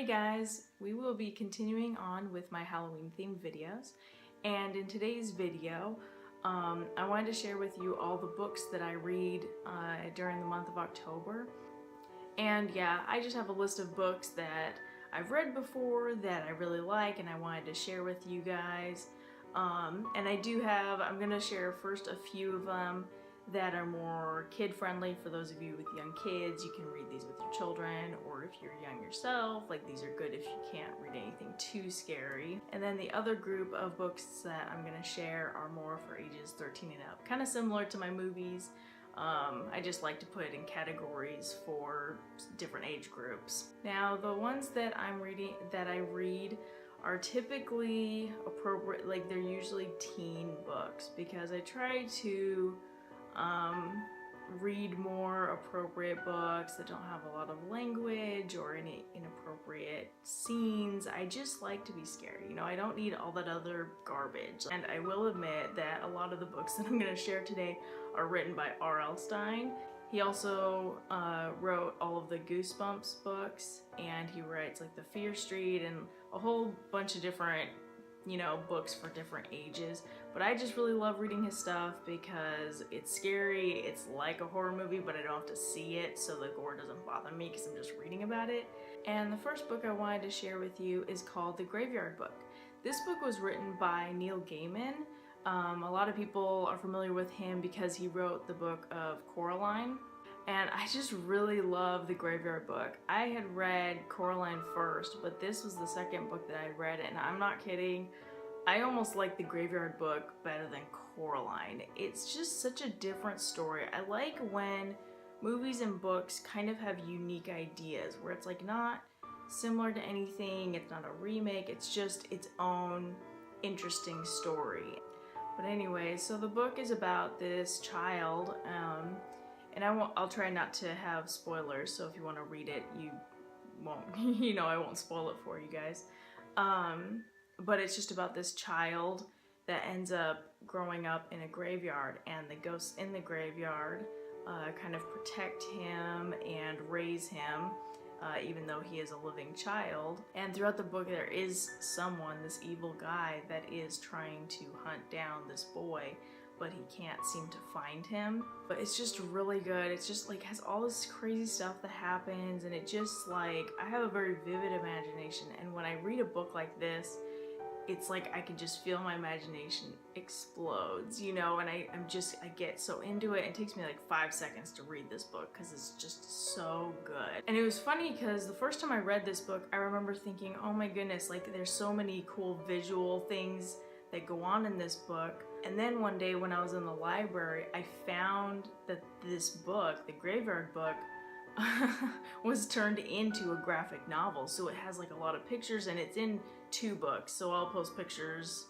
Hey guys, we will be continuing on with my Halloween themed videos, and in today's video I wanted to share with you all the books that I read during the month of October. And yeah, I just have a list of books that I've read before that I really like and I wanted to share with you guys. And I'm going to share first a few of them that are more kid-friendly for those of you with young kids. You can read these with your children, or if you're young yourself, like these are good if you can't read anything too scary. And then the other group of books that I'm going to share are more for ages 13 and up, kind of similar to my movies. I just like to put it in categories for different age groups. Now, the ones that I read are typically appropriate, like they're usually teen books, because I try to read more appropriate books that don't have a lot of language or any inappropriate scenes. I just like to be scary, you know, I don't need all that other garbage. And I will admit that a lot of the books that I'm going to share today are written by R.L. Stine. He also wrote all of the Goosebumps books, and he writes like the Fear Street and a whole bunch of different, you know, books for different ages. But I just really love reading his stuff because it's scary, it's like a horror movie, but I don't have to see it, so the gore doesn't bother me because I'm just reading about it. And the first book I wanted to share with you is called The Graveyard Book. This book was written by Neil Gaiman. A lot of people are familiar with him because he wrote the book of Coraline. And I just really love The Graveyard Book. I had read Coraline first, but this was the second book that I read, and I'm not kidding. I almost like The Graveyard Book better than Coraline. It's just such a different story. I like when movies and books kind of have unique ideas, where it's like not similar to anything, it's not a remake, it's just its own interesting story. But anyway, so the book is about this child, and I'll try not to have spoilers, so if you want to read it, you won't, you know, I won't spoil it for you guys. But it's just about this child that ends up growing up in a graveyard, and the ghosts in the graveyard kind of protect him and raise him, even though he is a living child. And throughout the book there is someone, this evil guy, that is trying to hunt down this boy, but he can't seem to find him. But it's just really good. It's just like has all this crazy stuff that happens, and it just like, I have a very vivid imagination, and when I read a book like this, it's like I can just feel my imagination explodes, you know, and I get so into it. It takes me like 5 seconds to read this book because it's just so good. And it was funny because the first time I read this book, I remember thinking, oh my goodness, like there's so many cool visual things that go on in this book. And then one day when I was in the library, I found that this book, The Graveyard Book, was turned into a graphic novel. So it has like a lot of pictures, and it's in 2 books, so I'll post pictures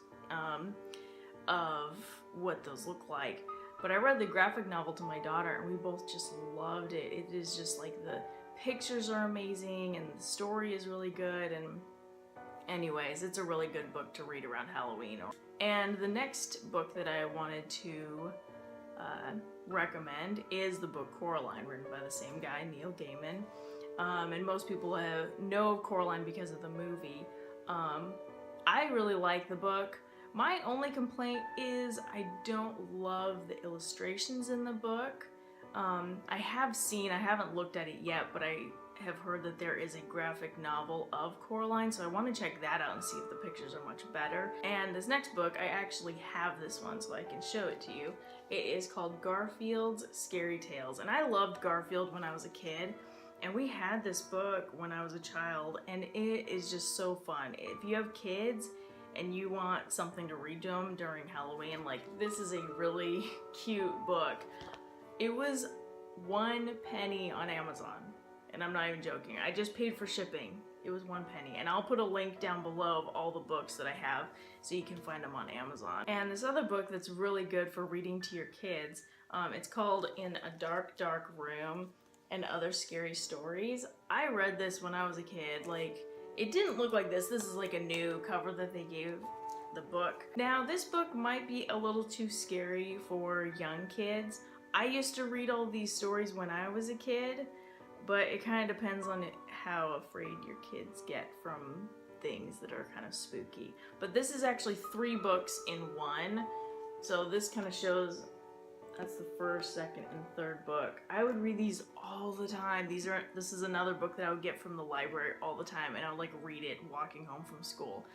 of what those look like. But I read the graphic novel to my daughter, and we both just loved it. It is just like the pictures are amazing and the story is really good, and anyways, it's a really good book to read around Halloween. And the next book that I wanted to recommend is the book Coraline, written by the same guy, Neil Gaiman. And most people know of Coraline because of the movie. I really like the book. My only complaint is I don't love the illustrations in the book. I haven't looked at it yet, but I have heard that there is a graphic novel of Coraline, so I want to check that out and see if the pictures are much better. And this next book, I actually have this one so I can show it to you. It is called Garfield's Scary Tales, and I loved Garfield when I was a kid. And we had this book when I was a child, and it is just so fun. If you have kids and you want something to read to them during Halloween, like this is a really cute book. It was 1 penny on Amazon, and I'm not even joking. I just paid for shipping. It was 1 penny, and I'll put a link down below of all the books that I have so you can find them on Amazon. And this other book that's really good for reading to your kids, it's called In a Dark, Dark Room and Other Scary Stories. I read this when I was a kid. Like, it didn't look like this. This is like a new cover that they gave the book. Now, this book might be a little too scary for young kids. I used to read all these stories when I was a kid, but it kind of depends on how afraid your kids get from things that are kind of spooky. But this is actually 3 books in one, so this kind of shows that's the first, second, and third book. I would read these all the time. This is another book that I would get from the library all the time, and I would like read it walking home from school.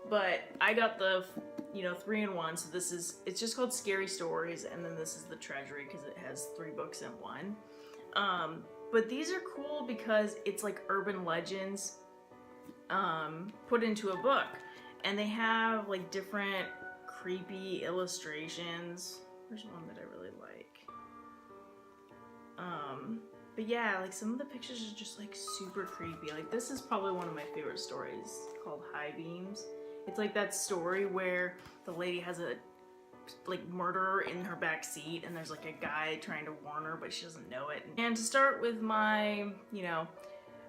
But I got the, 3 in 1, so it's just called Scary Stories, and then this is the Treasury because it has 3 books in one. But these are cool because it's like urban legends put into a book, and they have like different creepy illustrations. There's one that I really like. But yeah, like some of the pictures are just like super creepy. Like this is probably one of my favorite stories called High Beams. It's like that story where the lady has a like murderer in her back seat and there's like a guy trying to warn her but she doesn't know it. And to start with my,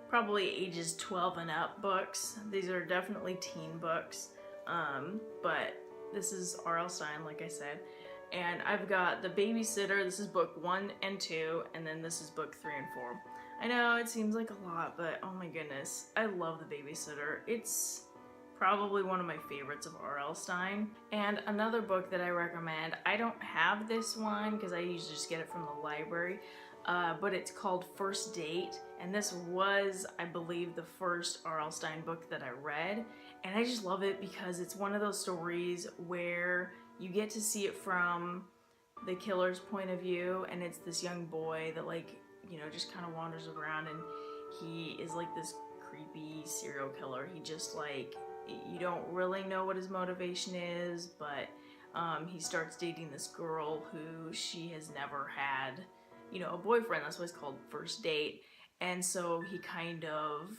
probably ages 12 and up books, these are definitely teen books, but this is R.L. Stine, like I said. And I've got The Babysitter, this is book 1 and 2, and then this is book 3 and 4. I know it seems like a lot, but oh my goodness, I love The Babysitter. It's probably one of my favorites of R.L. Stine. And another book that I recommend, I don't have this one because I usually just get it from the library, but it's called First Date, and this was, I believe, the first R.L. Stine book that I read, and I just love it because it's one of those stories where you get to see it from the killer's point of view, and it's this young boy that just kind of wanders around, and he is like this creepy serial killer. He just you don't really know what his motivation is, but he starts dating this girl who she has never had, a boyfriend. That's why it's called First Date. And so he kind of,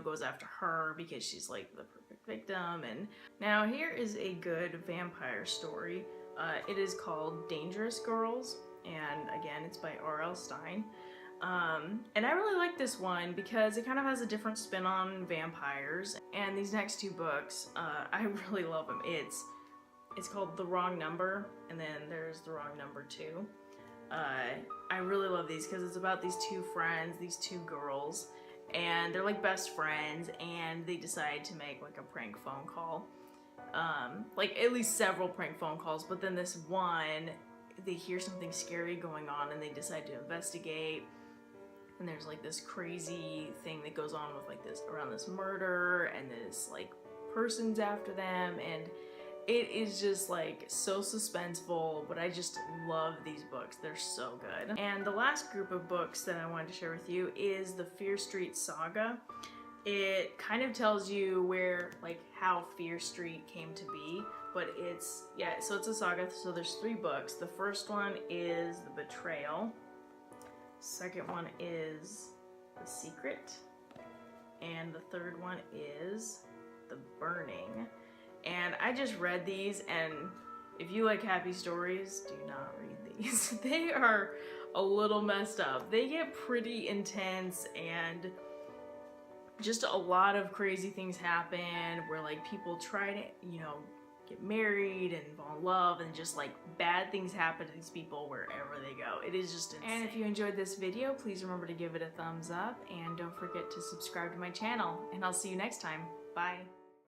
goes after her because she's like the perfect victim. And now here is a good vampire story. It is called Dangerous Girls, and again, it's by R.L. Stine. And I really like this one because it kind of has a different spin on vampires. And these next 2 books, I really love them. It's called The Wrong Number, and then there's The Wrong Number 2. I really love these because it's about these 2 friends, these 2 girls, and they're like best friends, and they decide to make like a prank phone call. Like at least several prank phone calls, but then this one, they hear something scary going on and they decide to investigate. And there's like this crazy thing that goes on with around this murder, and this like person's after them, and it is just like so suspenseful, but I just love these books. They're so good. And the last group of books that I wanted to share with you is the Fear Street Saga. It kind of tells you how Fear Street came to be, but so it's a saga, so there's 3 books. The first one is The Betrayal. Second one is The Secret. And the third one is The Burning. And I just read these, and if you like happy stories, do not read these. They are a little messed up. They get pretty intense, and just a lot of crazy things happen where people try to, get married and fall in love, and just bad things happen to these people wherever they go. It is just insane. And if you enjoyed this video, please remember to give it a thumbs up, and don't forget to subscribe to my channel, and I'll see you next time. Bye.